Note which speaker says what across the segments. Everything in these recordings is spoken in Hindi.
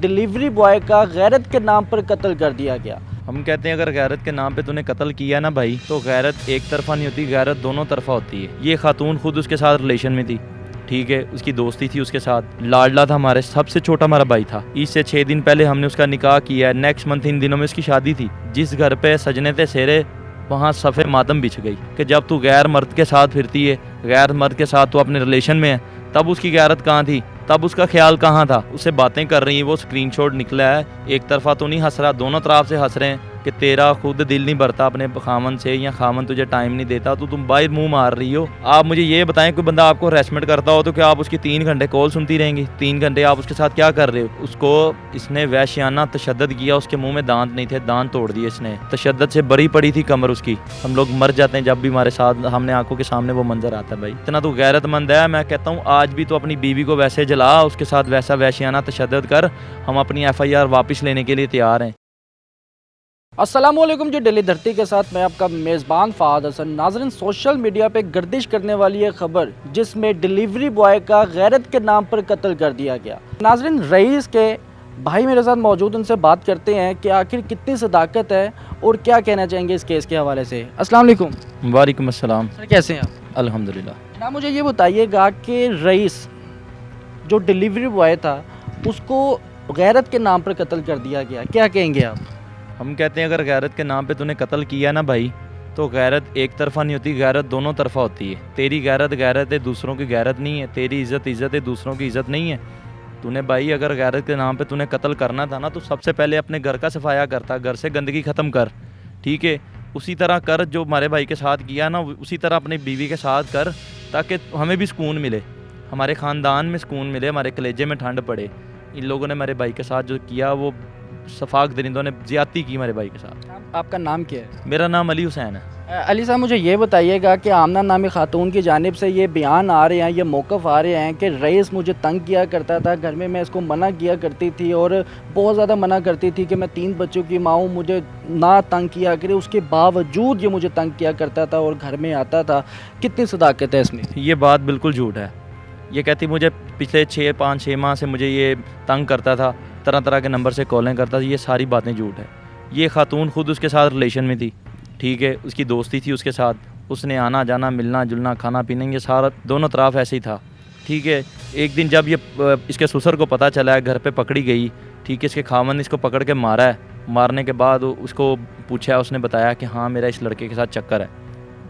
Speaker 1: डिलीवरी बॉय का गैरत के नाम पर कत्ल कर दिया गया।
Speaker 2: हम कहते हैं अगर गैरत के नाम पे तूने कत्ल किया ना भाई, तो गैरत एक तरफा नहीं होती, गैरत दोनों तरफा होती है। ये खातून खुद उसके साथ रिलेशन में थी, ठीक है, उसकी दोस्ती थी उसके साथ, लाडला था, हमारे सबसे छोटा हमारा भाई था। इससे 6 दिन पहले हमने उसका निकाह किया है, नेक्स्ट मंथ इन दिनों में उसकी शादी थी। जिस घर पे सजने थे सेरे, वहाँ सफ़े मातम बिछ गई कि जब तू गैर मर्द के साथ फिरती है, गैर मर्द के साथ तू अपने रिलेशन में है, तब उसकी गैरत कहाँ थी, तब उसका ख्याल कहाँ था। उससे बातें कर रही है, वो स्क्रीनशॉट निकला है, एक तरफा तो नहीं हंस रहा, दोनों तरफ से हंस रहे हैं कि तेरा खुद दिल नहीं भरता अपने खामन से, या खामन तुझे टाइम नहीं देता तो तुम बाहर मुंह मार रही हो। आप मुझे ये बताएं, कोई बंदा आपको हरेसमेंट करता हो तो क्या आप उसकी 3 घंटे कॉल सुनती रहेंगी? 3 घंटे आप उसके साथ क्या कर रहे हो? उसको इसने वैश्याना तशद्दद किया, उसके मुंह में दांत नहीं थे, दांत तोड़ दिए इसने, तशद्दद से बरी पड़ी थी कमर उसकी। हम लोग मर जाते हैं जब भी हमारे साथ हमने आंखों के सामने वो मंजर आता है। भाई इतना तो गैरतमंद है, मैं कहता हूँ आज भी तो अपनी बीवी को वैसे जला, उसके साथ वैसा वैश्याना तशद्दद कर, हम अपनी FIR वापस लेने के लिए तैयार हैं।
Speaker 1: अस्सलामुअलैकुम जी, डेली धरती के साथ मैं आपका मेज़बान फ़ाद हसन। नाज़रीन, सोशल मीडिया पे गर्दिश करने वाली ये खबर जिसमें डिलीवरी बॉय का गैरत के नाम पर कत्ल कर दिया गया। नाज़रीन, रईस के भाई मेरे साथ मौजूद, उनसे बात करते हैं कि आखिर कितनी सदाकत है और क्या कहना चाहेंगे इस केस के हवाले से। अस्सलाम वालेकुम।
Speaker 2: वालेकुम अस्सलाम।
Speaker 1: सर, कैसे हैं आप?
Speaker 2: अल्हम्दुलिल्लाह।
Speaker 1: ना मुझे ये बताइएगा कि रईस जो डिलीवरी बॉय था उसको गैरत के नाम पर कत्ल कर दिया गया, क्या कहेंगे आप?
Speaker 2: हम कहते हैं अगर गैरत के नाम पे तूने कत्ल किया ना भाई, तो गैरत एक तरफा नहीं होती, गैरत दोनों तरफा होती है। तेरी गैरत गैरत है, दूसरों की गैरत नहीं है। तेरी इज़्ज़त इज़्ज़त है, दूसरों की इज़्ज़त नहीं है। तूने भाई अगर गैरत के नाम पे तूने कत्ल करना था ना, तो सबसे पहले अपने घर का सफाया करता, घर से गंदगी ख़त्म कर, ठीक है। उसी तरह कर जो हमारे भाई के साथ किया ना, उसी तरह अपनी बीवी के साथ कर, ताकि हमें भी सुकून मिले, हमारे ख़ानदान में सुकून मिले, हमारे कलेजे में ठंड पड़े। इन लोगों ने हमारे भाई के साथ जो किया, वो सफाक दरिंदों ने ज़्यादती की हमारे भाई के साथ।
Speaker 1: आपका नाम क्या है?
Speaker 2: मेरा नाम अली हुसैन है।
Speaker 1: अली साहब, मुझे ये बताइएगा कि आमना नामी खातून की जानिब से ये बयान आ रहे हैं, ये मौक़िफ़ आ रहे हैं कि रईस मुझे तंग किया करता था, घर में मैं इसको मना किया करती थी और बहुत ज़्यादा मना करती थी कि मैं 3 बच्चों की माँ हूँ, मुझे ना तंग किया करे, उसके बावजूद ये मुझे तंग किया करता था और घर में आता था। कितनी सदाकत है इसमें? ये
Speaker 2: बात बिल्कुल झूठ है। ये कहती मुझे पिछले 5-6 माह से मुझे ये तंग करता था, तरह तरह के नंबर से कॉलें करता था। ये सारी बातें झूठ है। ये खातून खुद उसके साथ रिलेशन में थी, ठीक है, उसकी दोस्ती थी उसके साथ, उसने आना जाना, मिलना जुलना, खाना पीना, ये सारा दोनों तरफ ऐसे ही था, ठीक है। एक दिन जब ये इसके ससुर को पता चला है, घर पे पकड़ी गई, ठीक है, इसके खामन इसको पकड़ के मारा है। मारने के बाद उसको पूछा, उसने बताया कि हाँ मेरा इस लड़के के साथ चक्कर है,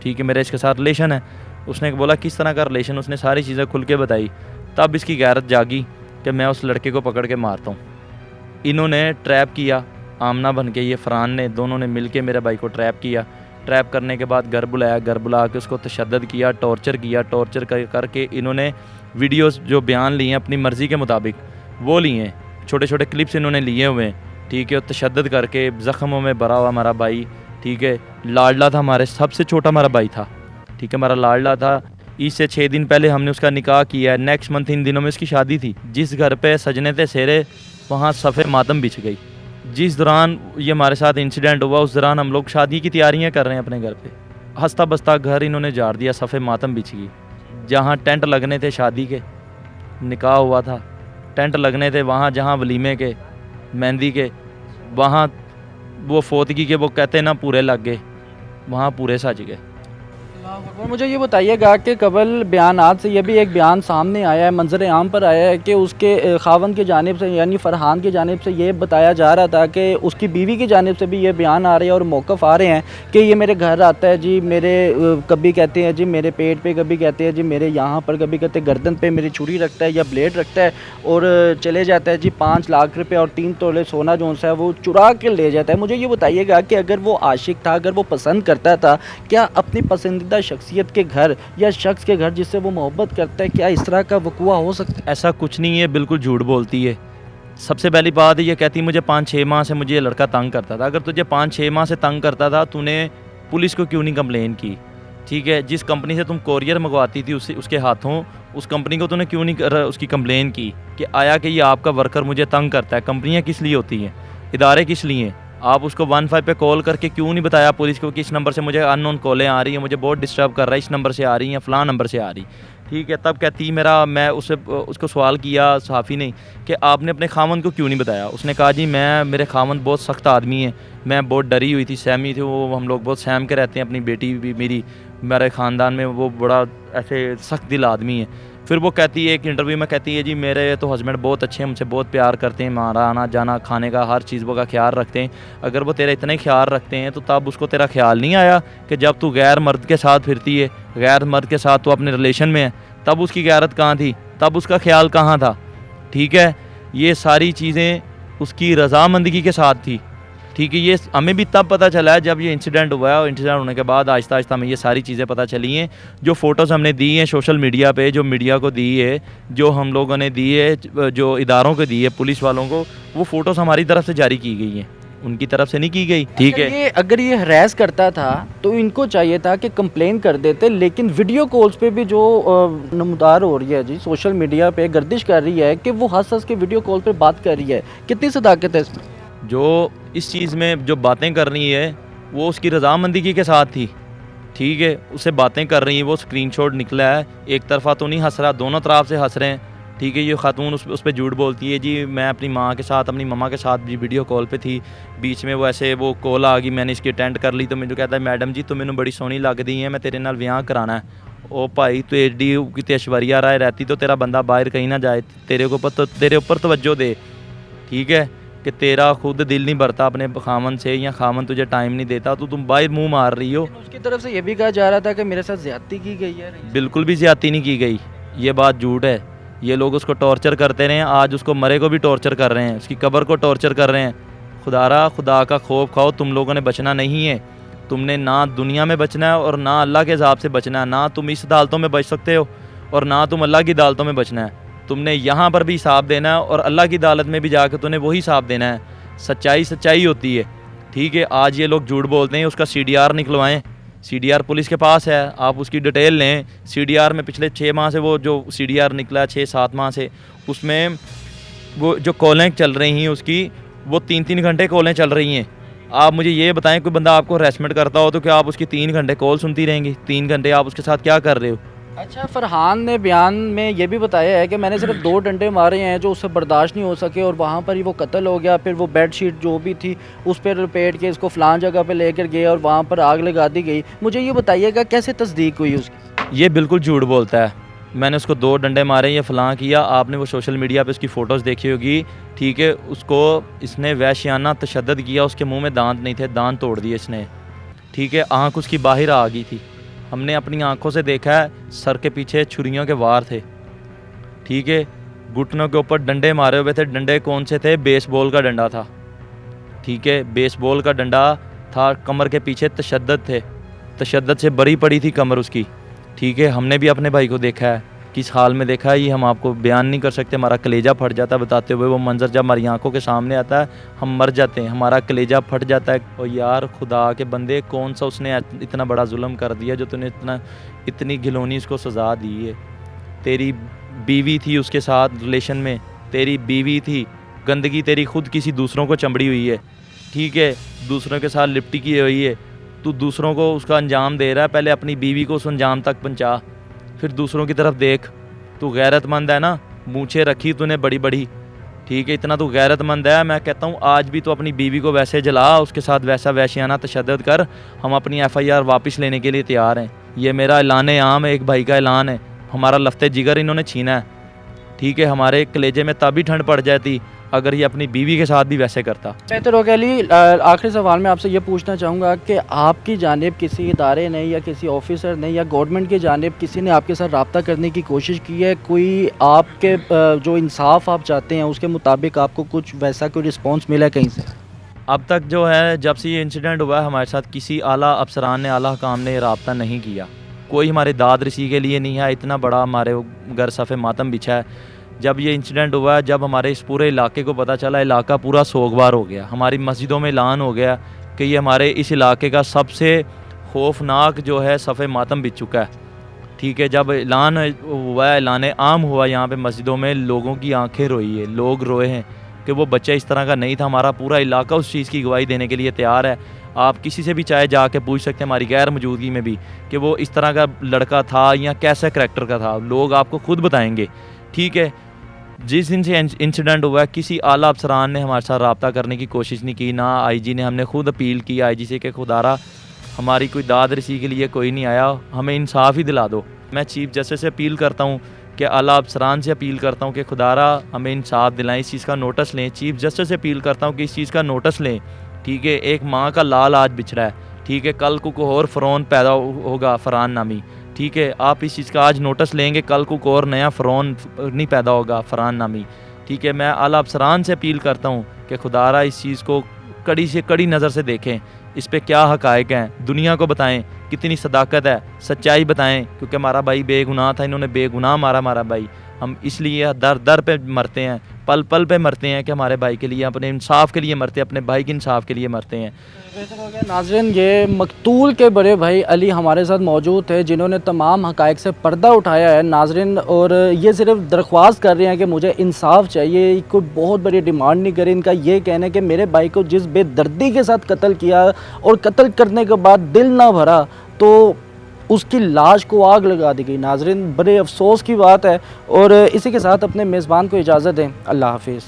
Speaker 2: ठीक है, मेरा इसके साथ रिलेशन है। उसने बोला किस तरह का रिलेशन, उसने सारी चीज़ें खुल के बताई। तब इसकी गैरत जागी कि मैं उस लड़के को पकड़ के मारता हूँ। इन्होंने ट्रैप किया, आमना बन के, ये फ़रहान ने, दोनों ने मिल के मेरे भाई को ट्रैप किया। ट्रैप करने के बाद घर बुलाया, घर बुला के उसको तशद्दद किया, टॉर्चर किया। टॉर्चर करके इन्होंने वीडियोस जो बयान लिए हैं अपनी मर्ज़ी के मुताबिक, वो लिए हैं, छोटे छोटे क्लिप्स इन्होंने लिए हुए हैं, ठीक है। तशद्दद करके ज़ख्मों में भरा हुआ हमारा भाई, ठीक है, लाडला था, हमारे सबसे छोटा हमारा भाई था, ठीक है, हमारा लाडला था। इससे 6 दिन पहले हमने उसका निकाह किया है, नेक्स्ट मंथ इन दिनों में उसकी शादी थी। जिस घर पे सजने थे सेरे, वहाँ सफ़े मातम बिछ गई। जिस दौरान ये हमारे साथ इंसिडेंट हुआ, उस दौरान हम लोग शादी की तैयारियां कर रहे हैं अपने घर पे। हंसता बसता घर इन्होंने झाड़ दिया, सफ़े मातम बिछ गई। जहाँ टेंट लगने थे, शादी के, निकाह हुआ था, टेंट लगने थे, वहाँ जहाँ वलीमे के, मेहंदी के, वहाँ वो फोतगी के वो कहते ना पूरे लग गए, वहाँ पूरे सज गए।
Speaker 1: और मुझे ये बताइएगा कि कबल बयानात से ये भी एक बयान सामने आया है, मंजर आम पर आया है कि उसके खावन की जानिब से, यानी फ़रहान की जानिब से ये बताया जा रहा था कि उसकी बीवी की जानिब से भी ये बयान आ रहे हैं और मौक़िफ़ आ रहे हैं कि ये मेरे घर आता है जी, मेरे कभी कहते हैं जी मेरे पेट पे, कभी कहते हैं जी मेरे यहाँ पर, कभी कहते हैं गर्दन पे मेरी छुरी रखता है या ब्लेड रखता है और चले जाता है जी 5 लाख रुपये और 3 तोले सोना जो सा है वो चुरा के ले जाता है। मुझे ये बताइएगा कि अगर वो आशिक था, अगर वो पसंद करता था, क्या अपनी पसंदीदा शख्सियत के घर या शख्स के घर जिससे वो मोहब्बत करता है, क्या इस तरह का वक़ुआ हो सकता है?
Speaker 2: ऐसा कुछ नहीं है, बिल्कुल झूठ बोलती है। सबसे पहली बात ये कहती मुझे 5-6 माह से मुझे ये लड़का तंग करता था। अगर तुझे 5-6 माह से तंग करता था, तूने पुलिस को क्यों नहीं कंप्लेन की, ठीक है। जिस कंपनी से तुम कोरियर मंगवाती थी उसके हाथों, उस कंपनी को तूने क्यों नहीं उसकी कंप्लेन की कि आया कि ये आपका वर्कर मुझे तंग करता है। कंपनियाँ किस लिए होती हैं, इदारे किस लिए हैं? आप उसको 15 पे कॉल करके क्यों नहीं बताया पुलिस को कि इस नंबर से मुझे अननोन कॉलें आ रही हैं, मुझे बहुत डिस्टर्ब कर रहा है, इस नंबर से आ रही हैं, फ़लाँ नंबर से आ रही, ठीक है, तब कहती मैं उसको सवाल किया सहाफ़ी ने कि आपने अपने खामन को क्यों नहीं बताया। उसने कहा जी मेरे खामन बहुत सख्त आदमी है, मैं बहुत डरी हुई थी, सहमी थी, वो हम लोग बहुत सहम के रहते हैं, अपनी बेटी भी मेरे ख़ानदान में वो बड़ा ऐसे सख्त दिल आदमी है। फिर वो कहती है एक इंटरव्यू में, कहती है जी मेरे तो हस्बैंड बहुत अच्छे हैं, मुझसे बहुत प्यार करते हैं, हमारा आना जाना खाने का हर चीज़ का ख्याल रखते हैं। अगर वो तेरा इतना ही ख्याल रखते हैं तो तब उसको तेरा ख्याल नहीं आया कि जब तू गैर मर्द के साथ फिरती है, गैर मर्द के साथ तू अपने रिलेशन में है, तब उसकी गैरत कहाँ थी, तब उसका ख्याल कहाँ था। ठीक है, ये सारी चीज़ें उसकी रज़ामंदगी के साथ थी। ठीक है, ये हमें भी तब पता चला है जब ये इंसिडेंट हुआ है, और इंसिडेंट होने के बाद आहिस्ता आहिस्ता हमें ये सारी चीज़ें पता चली हैं। जो फ़ोटोज़ हमने दी हैं सोशल मीडिया पे, जो मीडिया को दी है, जो हम लोगों ने दी है, जो इदारों को दी है, पुलिस वालों को, वो फ़ोटोज़ हमारी तरफ से जारी की गई हैं, उनकी तरफ से नहीं की गई। ठीक है,
Speaker 1: अगर ये हरास करता था तो इनको चाहिए था कि कंप्लेन कर देते, लेकिन वीडियो कॉल्स पे भी जो नमदार हो रही है जी, सोशल मीडिया पे गर्दिश कर रही है कि वो हंस हंस के वीडियो कॉल पे बात कर रही है, कितनी सदाकत है इसमें?
Speaker 2: जो इस चीज़ में जो बातें कर रही है वो उसकी रज़ामंदगी के साथ थी। ठीक है, उससे बातें कर रही हैं, वो स्क्रीनशॉट निकला है, एक तरफा तो नहीं हंस रहा, दोनों तरफ से हंस रहे हैं। ठीक है, ये खातून उस पर झूठ बोलती है जी मैं अपनी माँ के साथ, अपनी मम्मा के साथ भी वीडियो कॉल पे थी, बीच में वो ऐसे वो कॉल आ गई, मैंने इसकी अटेंड कर ली, तो मुझे कहता है मैडम जी तो मैंने बड़ी सोहनी लगदी है, मैं तेरे नाल विआह कराना है। ओ भाई तो एडी कितने ऐश्वर्या राय रहती तो तेरा बंदा बाहर कहीं ना जाए, तेरे ऊपर तवज्जो दे। ठीक है, कि तेरा खुद दिल नहीं भरता अपने खामन से, या खामन तुझे टाइम नहीं देता तो तुम बाहर मुंह मार रही हो।
Speaker 1: उसकी तरफ से ये भी कहा जा रहा था कि मेरे साथ ज्यादती की गई है।
Speaker 2: बिल्कुल भी ज्यादती नहीं की गई, ये बात झूठ है। ये लोग उसको टॉर्चर करते रहे हैं, आज उसको मरे को भी टॉर्चर कर रहे हैं, उसकी कब्र को टॉर्चर कर रहे हैं। खुदा का खौफ खाओ, तुम लोगों ने बचना नहीं है, तुमने ना दुनिया में बचना है और ना अल्लाह के हिसाब से बचना है। ना तुम इस अदालतों में बच सकते हो और ना तुम अल्लाह की अदालतों में बचना है। तुमने यहाँ पर भी हिसाब देना है और अल्लाह की अदालत में भी जाकर तुमने वही हिसाब देना है। सच्चाई होती है। ठीक है, आज ये लोग झूठ बोलते हैं, उसका CDR निकलवाएं, CDR पुलिस के पास है, आप उसकी डिटेल लें। CDR में पिछले 6 माह से वो जो CDR निकला है 6-7 माह से, उसमें वो जो कॉलें चल रही हैं उसकी, वो 3-3 घंटे कॉलें चल रही हैं। आप मुझे ये बताएं, कोई बंदा आपको हरेसमेंट करता हो तो क्या आप उसकी 3 घंटे कॉल सुनती रहेंगी? 3 घंटे आप उसके साथ क्या कर रहे हो?
Speaker 1: अच्छा, फरहान ने बयान में ये भी बताया है कि मैंने सिर्फ 2 डंडे मारे हैं जो उससे बर्दाश्त नहीं हो सके और वहाँ पर ही वो कत्ल हो गया। फिर वो बेडशीट जो भी थी उस पर लपेट के इसको फ़लाँ जगह पे लेकर गए और वहाँ पर आग लगा दी गई। मुझे ये बताइएगा कैसे तस्दीक हुई उसकी?
Speaker 2: ये बिल्कुल झूठ बोलता है, मैंने उसको 2 डंडे मारे, ये फ़लाँ किया। आपने वो सोशल मीडिया पे उसकी फ़ोटोज़ देखी होगी। ठीक है, उसको इसने वहशियाना तशद्दुद किया, उसके मुंह में दांत नहीं थे, दांत तोड़ दिए इसने। ठीक है, आँख उसकी बाहर आ गई थी, हमने अपनी आंखों से देखा है, सर के पीछे छुरियों के वार थे। ठीक है, घुटनों के ऊपर डंडे मारे हुए थे। डंडे कौन से थे? बेसबॉल का डंडा था। ठीक है, बेसबॉल का डंडा था, कमर के पीछे तशद्दुद थे, तशद्दुद से बरी पड़ी थी कमर उसकी। ठीक है, हमने भी अपने भाई को देखा है, किस हाल में देखा है ये हम आपको बयान नहीं कर सकते। हमारा कलेजा फट जाता है बताते हुए, वो मंजर जब हमारी आंखों के सामने आता है हम मर जाते हैं, हमारा कलेजा फट जाता है। और यार खुदा के बंदे, कौन सा उसने इतना बड़ा जुल्म कर दिया जो तूने इतनी घिनौनी उसको सज़ा दी है। तेरी बीवी थी उसके साथ रिलेशन में, तेरी बीवी थी, गंदगी तेरी खुद किसी दूसरों को चमड़ी हुई है। ठीक है, दूसरों के साथ लिपटी की हुई है, तू दूसरों को उसका अंजाम दे रहा है। पहले अपनी बीवी को उस अंजाम तक पहुँचा, फिर दूसरों की तरफ देख। तू गैरतमंद है ना, मूंछें रखी तूने बड़ी बड़ी। ठीक है, इतना तू गैरतमंद है, मैं कहता हूँ आज भी तो अपनी बीवी को वैसे जला, उसके साथ वैसा वहशियाना तशद्दुद कर। हम अपनी FIR वापस लेने के लिए तैयार हैं। ये मेरा ऐलान आम है, एक भाई का ऐलान है। हमारा लफ्ते जिगर इन्होंने छीना है। ठीक है, हमारे कलेजे में तभी ठंड पड़ जाती अगर ये अपनी बीवी के साथ भी वैसे करता।
Speaker 1: बेहतर हो गया अली, आखिरी सवाल मैं आपसे ये पूछना चाहूँगा कि आपकी जानिब किसी इदारे ने या किसी ऑफिसर ने या गवर्नमेंट की जानिब किसी ने आपके साथ रब्ता करने की कोशिश की है? कोई आपके जो इंसाफ आप चाहते हैं उसके मुताबिक आपको कुछ वैसा कोई रिस्पॉन्स मिला है कहीं से?
Speaker 2: अब तक जो है, जब से ये इंसिडेंट हुआ है हमारे साथ, किसी आला अफसरान ने, आला हुकाम ने रब्ता नहीं किया। कोई हमारे दाद रसी के लिए नहीं है। इतना बड़ा हमारे घर सफ़े मातम बिछा है। जब ये इंसिडेंट हुआ है, जब हमारे इस पूरे इलाके को पता चला, इलाका पूरा सोगवार हो गया। हमारी मस्जिदों में ऐलान हो गया कि ये हमारे इस इलाके का सबसे खौफनाक जो है सफ़े मातम बिछ चुका है। ठीक है, जब ऐलान हुआ, ऐलान आम हुआ यहाँ पे मस्जिदों में, लोगों की आंखें रोई है, लोग रोए हैं। कि वो बच्चा इस तरह का नहीं था। हमारा पूरा इलाका उस चीज़ की गवाही देने के लिए तैयार है। आप किसी से भी चाहे जाके पूछ सकते हैं हमारी गैर मौजूदगी में भी कि वो इस तरह का लड़का था या कैसा करैक्टर का था, लोग आपको खुद बताएंगे। ठीक है, जिस दिन से इंसिडेंट हुआ है किसी आला अफसरान ने हमारे साथ रब्ता करने की कोशिश नहीं की, ना आईजी ने। हमने खुद अपील की आईजी से कि खुदारा हमारी कोई दाद रसी के लिए कोई नहीं आया, हमें इंसाफ ही दिला दो। मैं चीफ़ जस्टिस से अपील करता हूँ कि आला अफसरान से अपील करता हूँ कि खुदारा हमें इंसाफ दिलाएं, इस चीज़ का नोटिस लें। चीफ़ जस्टिस से अपील करता हूँ कि इस चीज़ का नोटिस लें। ठीक है, एक माँ का लाल आज बिछड़ा है। ठीक है, कल को कोई और फ़रौन पैदा होगा, फ़रहान नामी। ठीक है, आप इस चीज़ का आज नोटिस लेंगे, कल को कोई और नया फ़रौन नहीं पैदा होगा, फ़रहान नामी। ठीक है, मैं आला अफसरान से अपील करता हूँ कि खुदारा इस चीज़ को कड़ी से कड़ी नज़र से देखें, इस पे क्या हक़ाइक़ हैं, दुनिया को बताएं कितनी सदाकत है, सच्चाई बताएं। क्योंकि हमारा भाई बेगुनाह था, इन्होंने बेगुनाह मारा हमारा भाई। हम इसलिए दर दर पे मरते हैं, पल पल पे मरते हैं कि हमारे भाई के लिए, अपने इंसाफ के लिए मरते हैं, अपने भाई के इंसाफ के लिए मरते हैं।
Speaker 1: बेहतर हो गया नाज़रीन, ये मकतूल के बड़े भाई अली हमारे साथ मौजूद थे जिन्होंने तमाम हक़ाइक़ से पर्दा उठाया है नाज़रीन, और ये सिर्फ दरख्वास्त कर रहे हैं कि मुझे इंसाफ चाहिए, कोई बहुत बड़ी डिमांड नहीं करी। इनका ये कहना है कि मेरे भाई को जिस बेदर्दी के साथ कत्ल किया और कत्ल करने के बाद दिल ना भरा तो उसकी लाश को आग लगा दी गई। नाज़रीन, बड़े अफसोस की बात है। और इसी के साथ अपने मेज़बान को इजाज़त दें। अल्लाह हाफिज़।